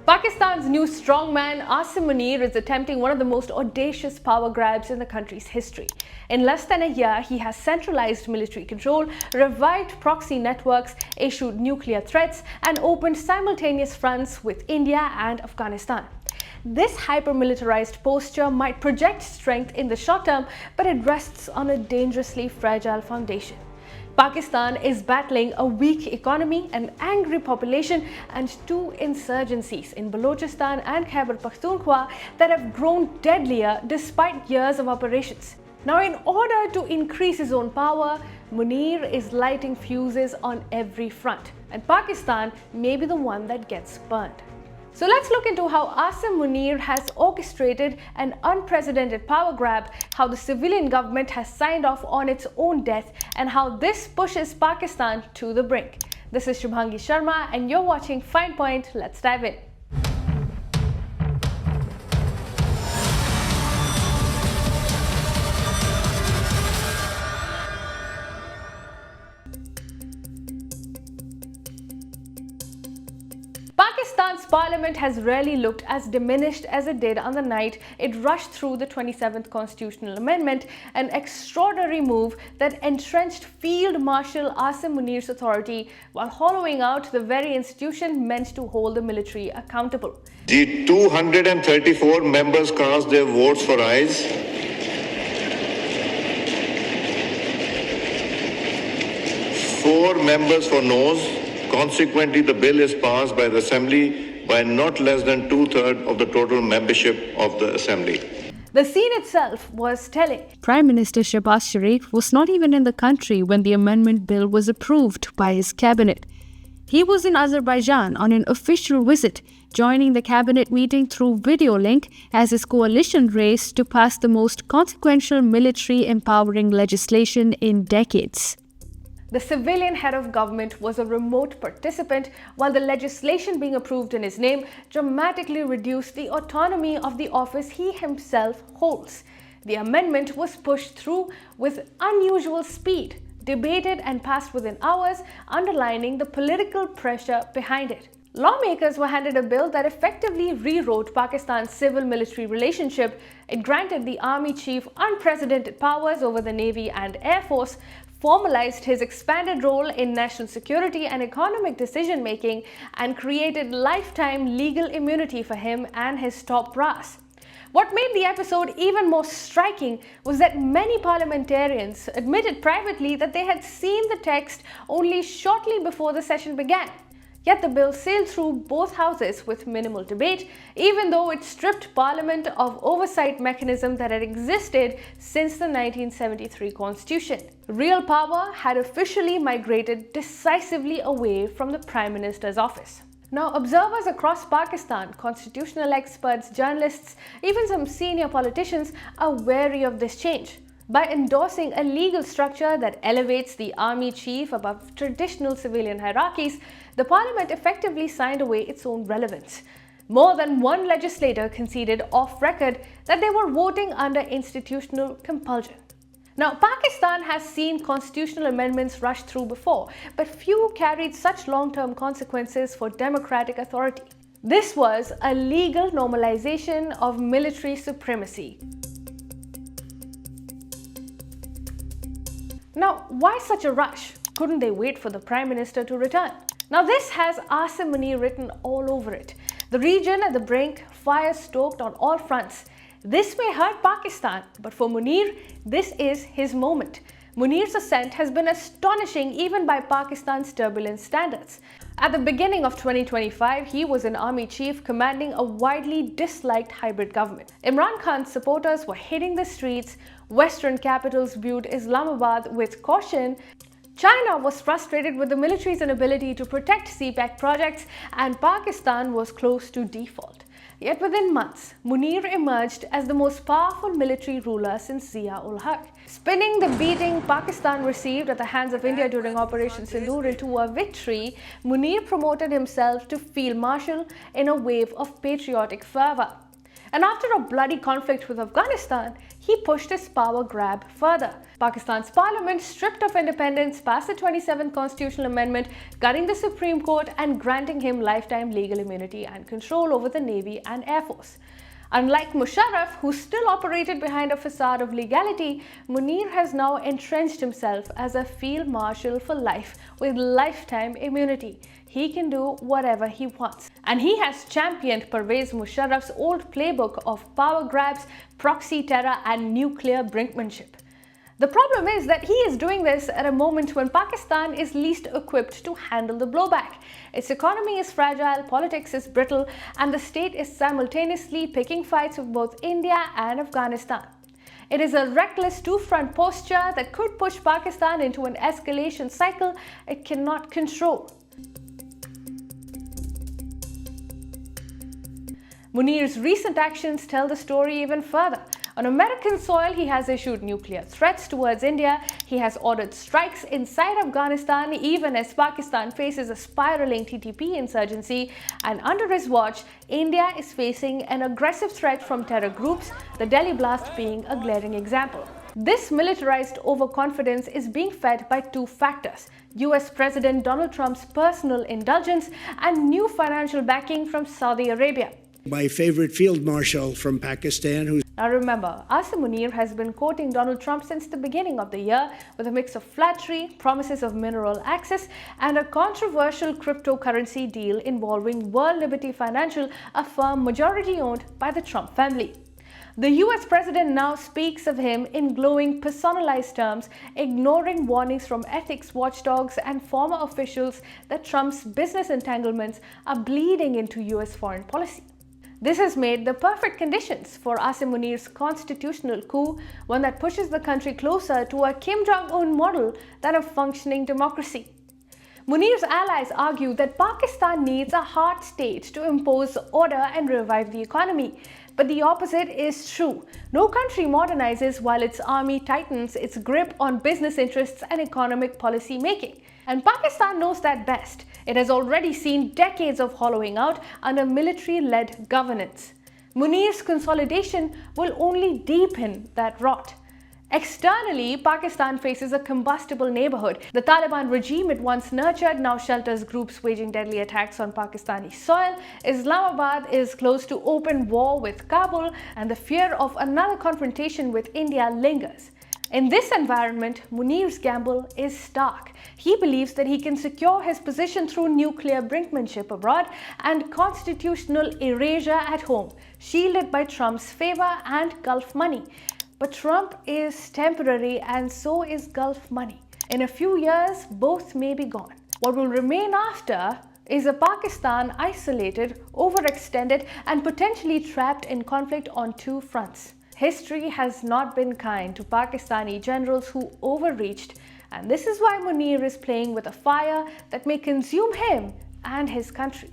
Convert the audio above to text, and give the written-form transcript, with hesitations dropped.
Pakistan's new strongman Asim Munir is attempting one of the most audacious power grabs in the country's history. In less than a year, he has centralized military control, revived proxy networks, issued nuclear threats, and opened simultaneous fronts with India and Afghanistan. This hyper-militarized posture might project strength in the short term, but it rests on a dangerously fragile foundation. Pakistan is battling a weak economy, an angry population, and two insurgencies in Balochistan and Khyber Pakhtunkhwa that have grown deadlier despite years of operations. Now, in order to increase his own power, Munir is lighting fuses on every front, and Pakistan may be the one that gets burned. So let's look into how Asim Munir has orchestrated an unprecedented power grab, how the civilian government has signed off on its own death, and how this pushes Pakistan to the brink. This is Shubhangi Sharma and you're watching Finepoint. Let's dive in. Pakistan's parliament has rarely looked as diminished as it did on the night it rushed through the 27th constitutional amendment, an extraordinary move that entrenched Field Marshal Asim Munir's authority while hollowing out the very institution meant to hold the military accountable. The 234 members cast their votes for ayes. 4 members for noes. Consequently, the bill is passed by the Assembly by not less than 2/3 of the total membership of the Assembly. The scene itself was telling. Prime Minister Shehbaz Sharif was not even in the country when the amendment bill was approved by his cabinet. He was in Azerbaijan on an official visit, joining the cabinet meeting through video link as his coalition raced to pass the most consequential military empowering legislation in decades. The civilian head of government was a remote participant, while the legislation being approved in his name dramatically reduced the autonomy of the office he himself holds. The amendment was pushed through with unusual speed, debated and passed within hours, underlining the political pressure behind it. Lawmakers were handed a bill that effectively rewrote Pakistan's civil-military relationship. It granted the army chief unprecedented powers over the navy and air force, formalized his expanded role in national security and economic decision-making, and created lifetime legal immunity for him and his top brass. What made the episode even more striking was that many parliamentarians admitted privately that they had seen the text only shortly before the session began. Yet the bill sailed through both houses with minimal debate, even though it stripped Parliament of oversight mechanism that had existed since the 1973 Constitution. Real power had officially migrated decisively away from the Prime Minister's office. Now, observers across Pakistan, constitutional experts, journalists, even some senior politicians are wary of this change. By endorsing a legal structure that elevates the army chief above traditional civilian hierarchies, the parliament effectively signed away its own relevance. More than one legislator conceded off record that they were voting under institutional compulsion. Now, Pakistan has seen constitutional amendments rush through before, but few carried such long-term consequences for democratic authority. This was a legal normalization of military supremacy. Now, why such a rush? Couldn't they wait for the Prime Minister to return? Now, this has Asim Munir written all over it. The region at the brink, fire stoked on all fronts. This may hurt Pakistan, but for Munir, this is his moment. Munir's ascent has been astonishing even by Pakistan's turbulent standards. At the beginning of 2025, he was an army chief commanding a widely disliked hybrid government. Imran Khan's supporters were hitting the streets, Western capitals viewed Islamabad with caution, China was frustrated with the military's inability to protect CPEC projects, and Pakistan was close to default. Yet within months, Munir emerged as the most powerful military ruler since Zia-ul-Haq, spinning the beating Pakistan received at the hands of India during Operation Sindoor into a victory. Munir promoted himself to Field Marshal in a wave of patriotic fervor. And after a bloody conflict with Afghanistan, he pushed his power grab further. Pakistan's parliament stripped of independence, passed the 27th constitutional amendment, gutting the Supreme Court and granting him lifetime legal immunity and control over the Navy and Air Force. Unlike Musharraf, who still operated behind a facade of legality, Munir has now entrenched himself as a field marshal for life with lifetime immunity. He can do whatever he wants. And he has championed Pervez Musharraf's old playbook of power grabs, proxy terror, and nuclear brinkmanship. The problem is that he is doing this at a moment when Pakistan is least equipped to handle the blowback. Its economy is fragile, politics is brittle, and the state is simultaneously picking fights with both India and Afghanistan. It is a reckless two-front posture that could push Pakistan into an escalation cycle it cannot control. Munir's recent actions tell the story even further. On American soil, he has issued nuclear threats towards India. He has ordered strikes inside Afghanistan, even as Pakistan faces a spiraling TTP insurgency. And under his watch, India is facing an aggressive threat from terror groups, the Delhi blast being a glaring example. This militarized overconfidence is being fed by two factors: US President Donald Trump's personal indulgence and new financial backing from Saudi Arabia. My favorite field marshal from Pakistan, who's Now remember, Asim Munir has been quoting Donald Trump since the beginning of the year with a mix of flattery, promises of mineral access, and a controversial cryptocurrency deal involving World Liberty Financial, a firm majority owned by the Trump family. The US president now speaks of him in glowing, personalized terms, ignoring warnings from ethics watchdogs and former officials that Trump's business entanglements are bleeding into US foreign policy. This has made the perfect conditions for Asim Munir's constitutional coup, one that pushes the country closer to a Kim Jong-un model than a functioning democracy. Munir's allies argue that Pakistan needs a hard state to impose order and revive the economy. But the opposite is true. No country modernizes while its army tightens its grip on business interests and economic policy making. And Pakistan knows that best. It has already seen decades of hollowing out under military-led governance. Munir's consolidation will only deepen that rot. Externally, Pakistan faces a combustible neighborhood. The Taliban regime it once nurtured now shelters groups waging deadly attacks on Pakistani soil. Islamabad is close to open war with Kabul, and the fear of another confrontation with India lingers. In this environment, Munir's gamble is stark. He believes that he can secure his position through nuclear brinkmanship abroad and constitutional erasure at home, shielded by Trump's favor and Gulf money. But Trump is temporary, and so is Gulf money. In a few years, both may be gone. What will remain after is a Pakistan isolated, overextended, and potentially trapped in conflict on two fronts. History has not been kind to Pakistani generals who overreached, and this is why Munir is playing with a fire that may consume him and his country.